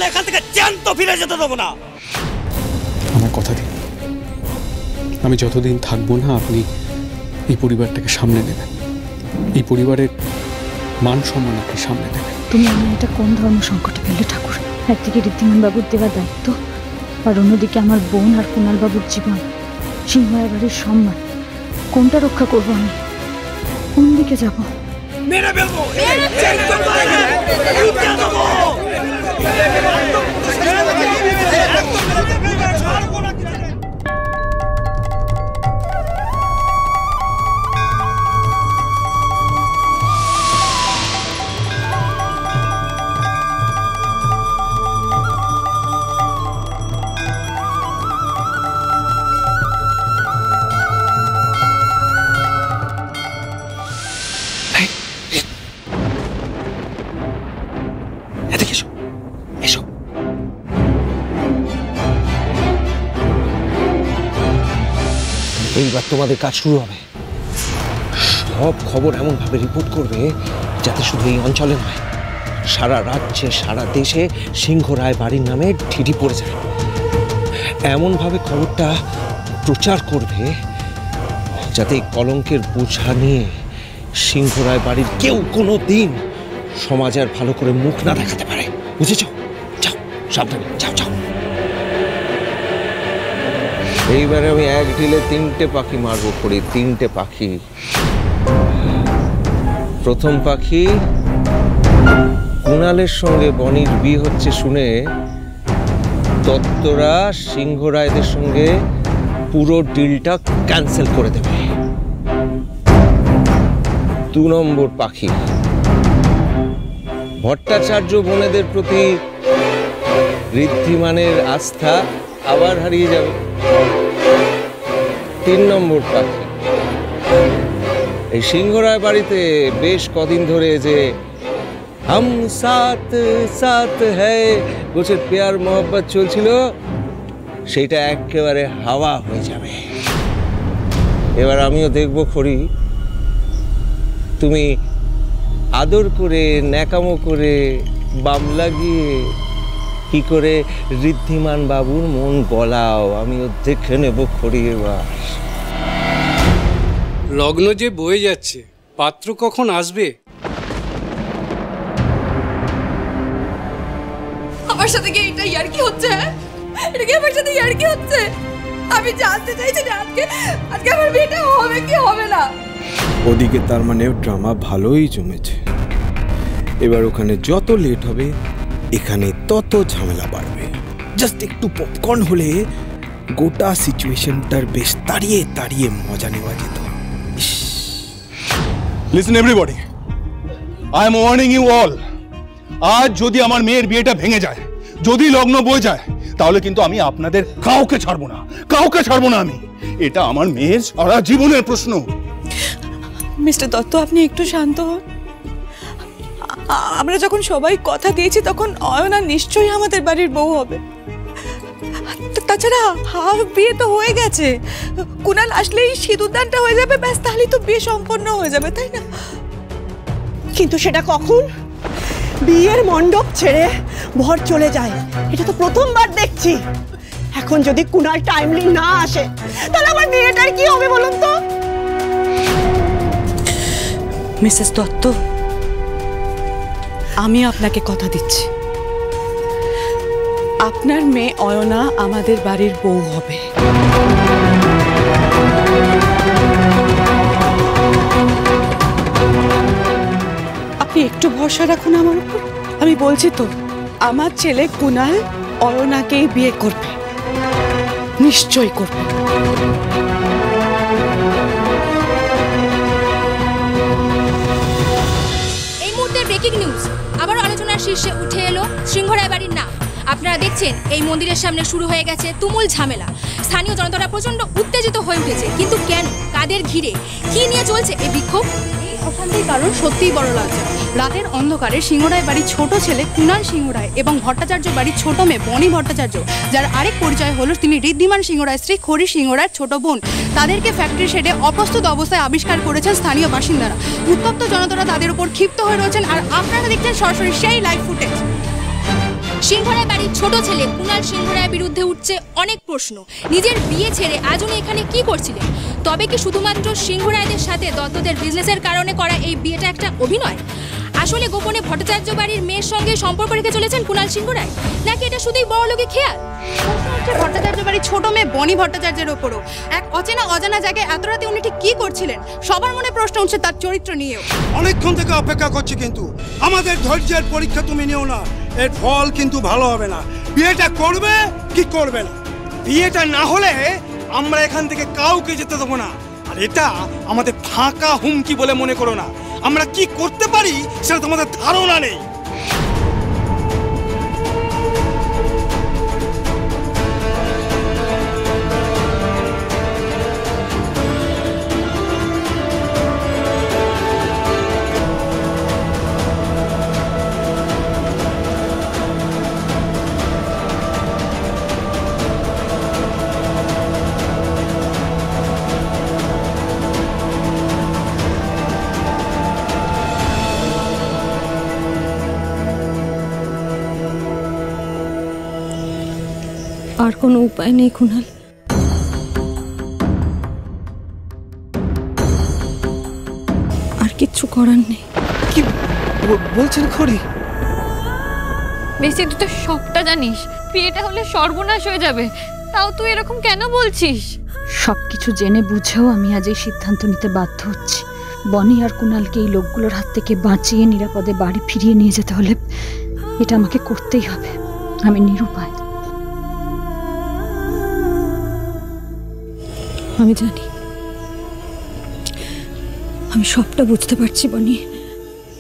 এখান থেকে জ্যান্ত ফিরে যেতে দেবো না। আমার কথা দিন, আমি যতদিন থাকবো না আপনি এই পরিবারটাকে সামনে নেবেন, এই পরিবারের মান সম্মান আপনি সামনে নেবেন। তুমি আমার এটা কোন ধর্ম সংকটে ফেললে ঠাকুর? একদিকে ঋদ্ধিমান বাবুর দেওয়া দায়িত্ব, আর অন্যদিকে আমার বোন আর কুণাল বাবুর জীবন, সিংহরায় বাড়ির সম্মান, কোনটা রক্ষা করবো আমি? কোন দিকে যাবো? মেরে ফেলবো। এইবার তোমাদের কাজ শুরু হবে। সব খবর এমনভাবে রিপোর্ট করবে যাতে শুধু এই অঞ্চলে নয়, সারা রাজ্যে সারা দেশে সিংহরায় বাড়ির নামে ঢিঢি পড়ে যায়। এমনভাবে খবরটা প্রচার করবে যাতে এই কলঙ্কের বোঝা নিয়ে সিংহরায় বাড়ির কেউ কোনো দিন সমাজে আর ভালো করে মুখ না দেখাতে পারে। বুঝেছ? যাও, সাবধানে যাও যাও। এইবারে আমি এক ঢিলে 3টে পাখি মারবো করি, 3টে পাখি। প্রথম পাখি, কুণালের সঙ্গে বনির বিয়ে হচ্ছে শুনে দত্তরা সিংহরায়দের সঙ্গে পুরো ডিলটা ক্যান্সেল করে দেবে। 2 নম্বর পাখি, ভট্টাচার্য বোনেদের প্রতি ঋদ্ধিমানের আস্থা আবার হারিয়ে যাবে। 3 নম্বর পাখি, এই সিংহরায় বাড়িতে বেশ কদিন ধরে যে হাম সাথ সাথ হ্যায় গোছের প্যার মোহব্বত চলছিল, সেটা একেবারে হাওয়া হয়ে যাবে। এবার আমিও দেখবো খড়ি তুমি আদর করে ন্যাকামো করে বাম লাগিয়ে কি করে ঋদ্ধিমান বাবুর মন গলাও, আমিও দেখে নেব খড়ি। এবার লগ্ন যে বয়ে যাচ্ছে, পাত্র কখন আসবে? আমার সাথে কি এটা ইয়ার্কি হচ্ছে? এটা কি আমার সাথে ইয়ার্কি হচ্ছে? আমি জানতে চাইছি যে আজকে আমার বিয়েটা হবে কি হবে না। ওদিকে তার মানে ড্রামা ভালোই জমেছে। এবার ওখানে যত লেট হবে এখানে তত ঝামেলা বাড়বে। জাস্ট একটু পপকর্ন হলে গোটা সিচুয়েশনটার বেশ তাড়িয়ে তাড়িয়ে মজা নেওয়া যেত। Listen everybody, I am warning you all. আজ যদি আমার মেয়ের বিয়েটা ভেঙে যায়, যদি লগ্ন বয়ে যায়, তাহলে কিন্তু আমি আপনাদের কাউকে ছাড়বো না, কাউকে ছাড়বো না আমি। এটা আমার মেয়ের সারা জীবনের প্রশ্ন। মিস্টার দত্ত, আপনি একটু শান্ত হন। আমরা যখন সবাই কথা দিয়েছি তখন অয়না নিশ্চয়ই আমাদের বাড়ির বউ হবে। তাছাড়া হাফ বিয়ে তো হয়ে গেছে, কুণাল আসলেই সিঁদুরদানটা হয়ে যাবে, ব্যাস তাহলেই তো বিয়ে সম্পন্ন হয়ে যাবে, তাই না? কিন্তু সেটা কখন? বিয়ের মণ্ডপ ছেড়ে ভর চলে যায়, এটা তো প্রথমবার দেখছি। এখন যদি কুণাল টাইমলি না আসে তাহলে আমার বিয়েটার কি হবে বলুন তো? মিসেস দত্ত, আমি আপনাকে কথা দিচ্ছি, আপনার মেয়ে অয়না আমাদের বাড়ির বউ হবে। আপনি একটু ভরসা রাখুন আমার উপর। আমি বলছি তো, আমার ছেলে কুণাল অয়নাকেই বিয়ে করবে, নিশ্চয়ই করবে। এই মুহূর্তে ব্রেকিং নিউজ, আবারও আলোচনার শীর্ষে উঠে এলো সিংহরায় বাড়ির নাম। আপনারা দেখছেন এই মন্দিরের সামনে শুরু হয়ে গেছে তুমুল ঝামেলা। স্থানীয় জনতারা প্রচন্ড উত্তেজিত হয়ে উঠেছে, কিন্তু কেন, কাদের ঘিরে, কি নিয়ে চলছে এই বিক্ষোভ? এই অশান্তির কারণ সত্যিই বড় লজ্জা। রাতের অন্ধকারে সিংহরায় বাড়ির ছোট ছেলে কুণাল সিংহরায় এবং ভট্টাচার্য বাড়ির ছোট মেয়ে বনি ভট্টাচার্য, যার আরেক পরিচয় হলো তিনি ঋদ্ধিমান সিংহরায় স্ত্রী খরি সিংহরায়ের ছোট বোন, তাদেরকে ফ্যাক্টরি শেডে অপ্রস্তুত অবস্থায় আবিষ্কার করেছেন স্থানীয় বাসিন্দারা। উত্তপ্ত জনতারা তাদের উপর ক্ষিপ্ত হয়ে রয়েছেন, আর আপনারা দেখছেন সরাসরি সেই লাইভ ফুটেজ। সিংহরায় বাড়ির ছোট ছেলে কুণাল সিংহরায়ের বিরুদ্ধে উঠছে অনেক প্রশ্ন। নিজের বিয়ে ছেড়ে আজ উনি এখানে কি করছিলেন? তবে কি শুধুমাত্র সিংহরায়দের সাথে দত্তদের বিজনেসের কারণে করা এই বিয়েটা একটা অভিনয়? আসলে গোপনে ভট্টাচার্য বাড়ির মেয়ের সঙ্গে সম্পর্ক রেখে চলেছেন কুণাল সিংহরায়, নাকি এটা শুধুই বড়লোকের খেয়াল? ভট্টাচার্য বাড়ির ছোট মেয়ে বনি ভট্টাচার্যের ওপরও এক অজানা জায়গায় এত রাতে উনি ঠিক কি করছিলেন? সবার মনে প্রশ্ন উঠছে তার চরিত্র নিয়েও। অনেকক্ষণ থেকে অপেক্ষা করছি, কিন্তু আমাদের ধৈর্যের পরীক্ষা তুমি নিও না, এর ফল কিন্তু ভালো হবে না। বিয়েটা করবে কি করবে না? বিয়েটা না হলে আমরা এখান থেকে কাউকে যেতে দেবো না। আর এটা আমাদের ফাঁকা হুমকি বলে মনে করো না, আমরা কি করতে পারি সেটা তোমাদের ধারণা নেই। আর কোনো উপায় নেই কুণাল, আর কিচ্ছু করার নেই। কি বলছেন খড়ি? বেশি তুই তো সবটা জানিস, বিয়েটা হলে সর্বনাশ হয়ে যাবে, তাও তুই এরকম কেন বলছিস? সবকিছু জেনে বুঝেও আমি আজ এই সিদ্ধান্ত নিতে বাধ্য হচ্ছি। বনি আর কুণালকে এই লোকগুলোর হাত থেকে বাঁচিয়ে নিরাপদে বাড়ি ফিরিয়ে নিয়ে যেতে হলে এটা আমাকে করতেই হবে। আমি নিরুপায়। আমি জানি, আমি সবটা বুঝতে পারছি বনি।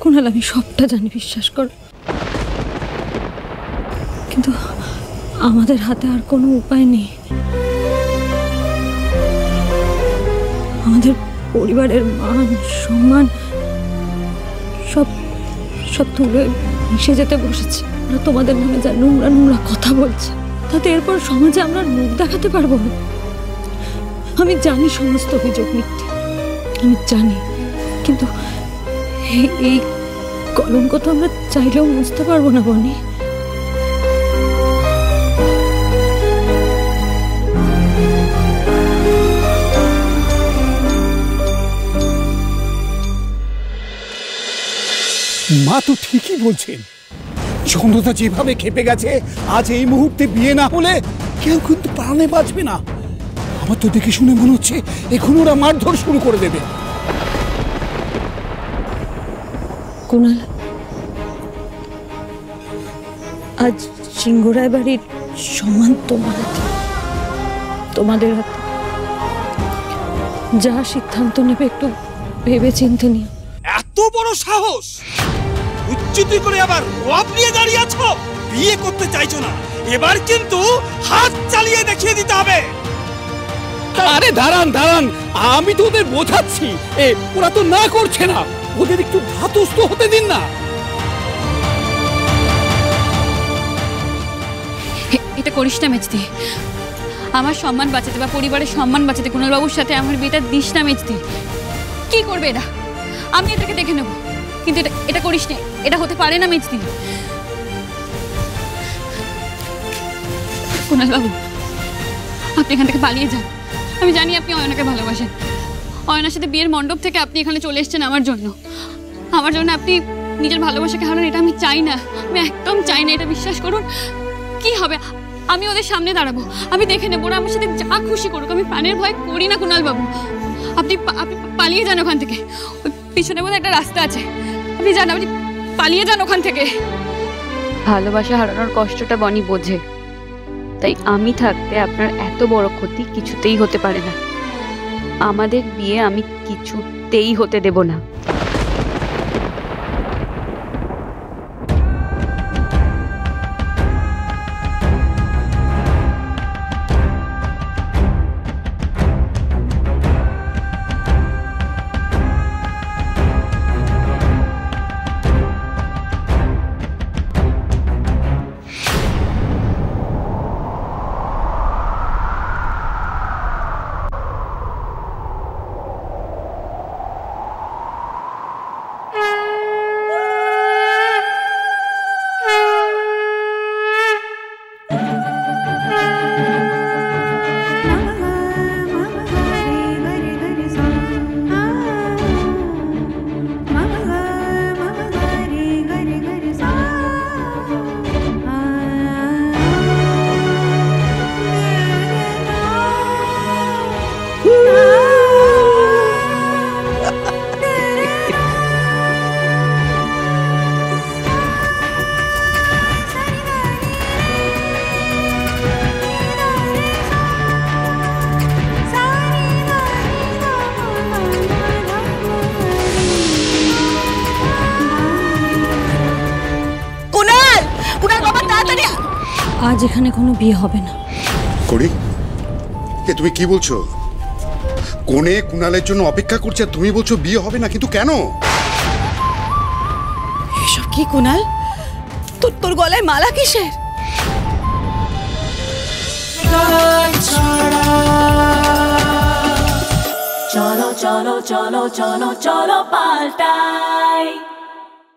কুণাল, আমি সবটা জানি, বিশ্বাস কর, কিন্তু আমাদের হাতে আর কোনো উপায় নেই। আমাদের পরিবারের মান সম্মান সব সব তুলে মিশে যেতে বসেছে। ওরা তোমাদের নামে যা নোংরা নোংরা কথা বলছে, তাতে এরপর সমাজে আমরা মুখ দেখাতে পারবো না। আমি জানি সমস্ত অভিযোগ মিথ্যে, আমি জানি, কিন্তু এই কলঙ্ক তো আমরা চাইলেও মুছতে পারবো না বনি। মা তো ঠিকই বলছেন, জনতা যেভাবে খেপে গেছে, আজ এই মুহূর্তে বিয়ে না হলে কেউ কিন্তু প্রাণে বাঁচবে না। আমার তো দেখে শুনে মনে হচ্ছে এখন ওরা মারধর শুরু করে দেবে। কুণাল, আজ সিংহরায় বাড়ির সম্মান তোমার হাতে, তোমাদের হাতে। যা সিদ্ধান্ত নেবে একটু ভেবে চিন্তে নিও। এত বড় সাহস! উচ্চতি করে আবার রব নিয়ে দাঁড়িয়ে আছো, বিয়ে করতে চাইছো না, এবার কিন্তু হাত চালিয়ে দেখিয়ে দিতে হবে। আরে দাঁড়ান দাঁড়ান, আমি তো ওদের বোঝাচ্ছি, ওরা তো না করছে না, ওদের একটু ধাতস্থ হতে দিন না। এটা করিস না মেজদি, আমার সম্মান বাঁচাতে বা পরিবারের সম্মান বাঁচাতে কুণালবাবুর সাথে আমার বিয়েটা দিস না মেজদি। কি করবে এরা? আমি এটাকে দেখে নেব, কিন্তু এটা করিস না, এটা হতে পারে না মেজদি। কুণালবাবু, আপনি এখান থেকে পালিয়ে যান। আমি জানি আপনি অয়নাকে ভালোবাসেন, অয়নার সাথে বিয়ের মণ্ডপ থেকে আপনি এখানে চলে এসেছেন আমার জন্য। আপনি নিজের ভালোবাসাকে হারান, এটা আমি চাই না, আমি একদম চাই না, এটা বিশ্বাস করুন। কি হবে? আমি ওদের সামনে দাঁড়াবো, আমি দেখে নেবো, ওরা আমার সাথে যা খুশি করুক, আমি প্রাণের ভয় করি না কুণালবাবু। আপনি পালিয়ে যান ওখান থেকে, ওই পিছনে বোধহয় একটা রাস্তা আছে, আপনি যান, আপনি পালিয়ে যান ওখান থেকে। ভালোবাসা হারানোর কষ্টটা বনি বোঝে, তাই আমি থাকতে আপনার এত বড় ক্ষতি কিছুতেই হতে পারে না। আমাদের বিয়ে আমি কিছুতেই হতে দেব না। আজ এখানে কোনো বিয়ে হবে না। করি এ তুমি কি বলছো? কোনে কুণালের জন্য অপেক্ষা করছে, তুমি বলছো বিয়ে হবে না, কিন্তু কেন? এসব কি কুণাল? তোর গলায় মালা কিসের? চলো চলো চলো চলো চলো পাল্টাই।